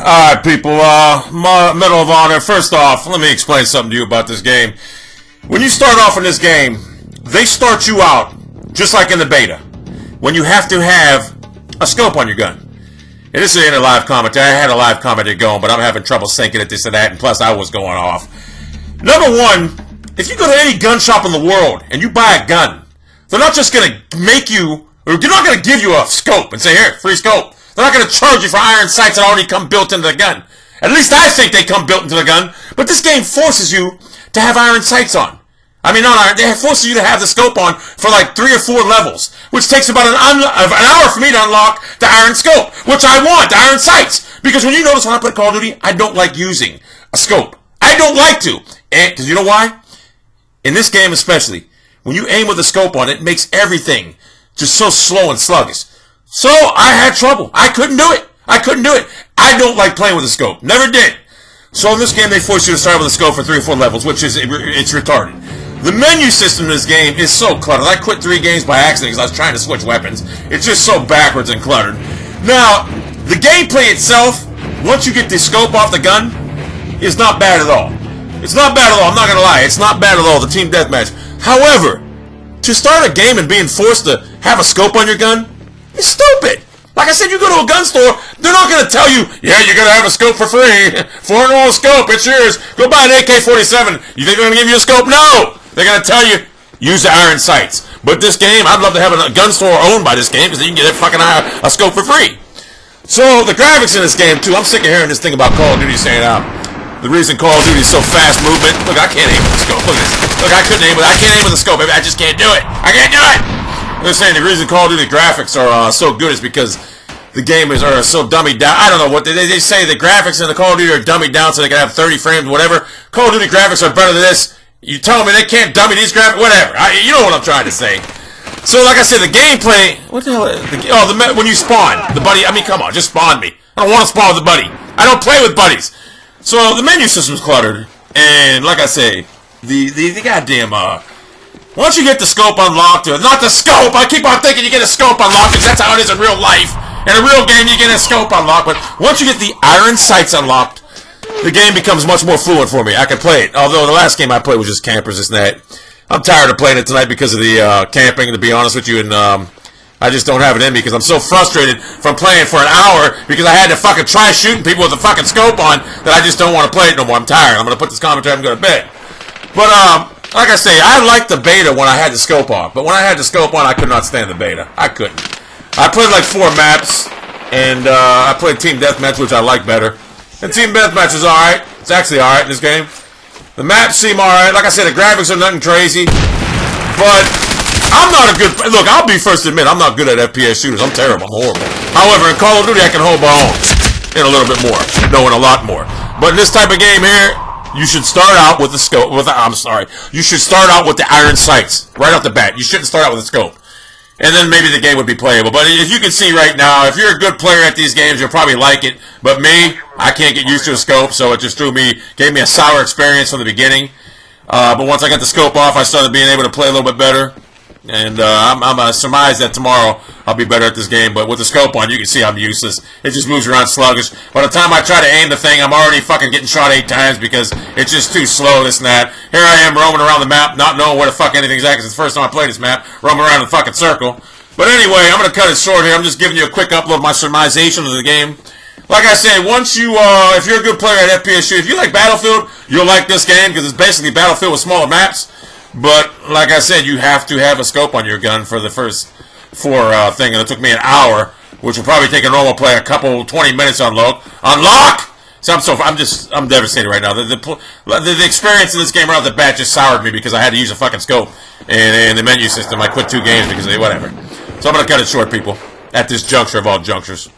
Alright, people, Medal of Honor. First off, let me explain something to you about this game. When you start off in this game, they start you out, just like in the beta, when you have to have a scope on your gun. And this ain't a live commentary. I had a live commentary going, but I'm having trouble syncing it, this and that, and plus I was going off. Number one, if you go to any gun shop in the world and you buy a gun, they're not just going to make you, or they're not going to give you a scope and say, here, free scope. They're not going to charge you for iron sights that already come built into the gun. At least I think they come built into the gun. But this game forces you to have iron sights on. I mean, not iron. It forces you to have the scope on for like 3 or 4 levels, which takes about an hour for me to unlock the iron scope, which I want, the iron sights. Because when you notice when I play Call of Duty, I don't like using a scope. I don't like to. Because you know why? In this game especially, when you aim with a scope on, it makes everything just so slow and sluggish. So I had trouble. I couldn't do it. I don't like playing with a scope. Never did. So in this game, they force you to start with a scope for 3 or 4 levels, which is, it's retarded. The menu system in this game is so cluttered. I quit 3 games by accident because I was trying to switch weapons. It's just so backwards and cluttered. Now, the gameplay itself, once you get the scope off the gun, is not bad at all. It's not bad at all. I'm not going to lie. It's not bad at all, the team deathmatch. However, to start a game and being forced to have a scope on your gun, it's stupid. Like I said, you go to a gun store, they're not going to tell you, yeah, you're going to have a scope for free. $400 scope, it's yours. Go buy an AK-47. You think they're going to give you a scope? No. They're going to tell you, use the iron sights. But this game, I'd love to have a gun store owned by this game because then you can get a scope for free. So the graphics in this game, too, I'm sick of hearing this thing about Call of Duty saying, the reason Call of Duty is so fast movement. Look, I can't aim with the scope. Look at this. Look, I couldn't aim with it. I can't aim with the scope. I just can't do it. I can't do it. They're saying the reason Call of Duty graphics are so good is because the gamers are so dummied down. I don't know what they say. The graphics in the Call of Duty are dummied down so they can have 30 frames, whatever. Call of Duty graphics are better than this. You tell me they can't dummy these graphics, whatever. You know what I'm trying to say. So, like I said, the gameplay. What the hell? When you spawn, the buddy. I mean, come on, just spawn me. I don't want to spawn with a buddy. I don't play with buddies. So the menu system's cluttered, and like I say, the goddamn once you get the scope unlocked, or not the scope, I keep on thinking you get a scope unlocked because that's how it is in real life. In a real game, you get a scope unlocked, but once you get the iron sights unlocked, the game becomes much more fluid for me. I can play it. Although the last game I played was just campers, this and that. I'm tired of playing it tonight because of the camping, to be honest with you, and I just don't have it in me because I'm so frustrated from playing for an hour because I had to fucking try shooting people with a fucking scope on that I just don't want to play it no more. I'm tired. I'm going to put this commentary and go to bed. But, like I say, I liked the beta when I had the scope on. But when I had the scope on, I could not stand the beta. I couldn't. I played like 4 maps, and I played Team Deathmatch, which I like better. And Team Deathmatch is alright. It's actually alright in this game. The maps seem alright. Like I said, the graphics are nothing crazy. But I'm not a good... Look, I'll be first to admit, I'm not good at FPS shooters. I'm terrible. I'm horrible. However, in Call of Duty, I can hold my own. And a little bit more. Knowing a lot more. But in this type of game here, you should start out with the scope. You should start out with the iron sights. Right off the bat. You shouldn't start out with a scope. And then maybe the game would be playable. But as you can see right now, if you're a good player at these games, you'll probably like it. But me, I can't get used to a scope, so it just gave me a sour experience from the beginning. But once I got the scope off, I started being able to play a little bit better. And I'm surmise that tomorrow I'll be better at this game. But with the scope on, you can see I'm useless. It just moves around sluggish. By the time I try to aim the thing, I'm already fucking getting shot 8 times because it's just too slow, this and that. Here I am roaming around the map, not knowing where the fuck anything's at because it's the first time I played this map, roaming around in the fucking circle. But anyway, I'm going to cut it short here. I'm just giving you a quick upload of my surmisation of the game. Like I said, once you, if you're a good player at FPS shoot, if you like Battlefield, you'll like this game because it's basically Battlefield with smaller maps. But, like I said, you have to have a scope on your gun for the first 4 thing, and it took me an hour, which will probably take a normal player a couple, 20 minutes to unlock. So I'm devastated right now. The experience in this game right off the bat just soured me because I had to use a fucking scope. And the menu system, I quit 2 games because of whatever. So I'm going to cut it short, people, at this juncture of all junctures.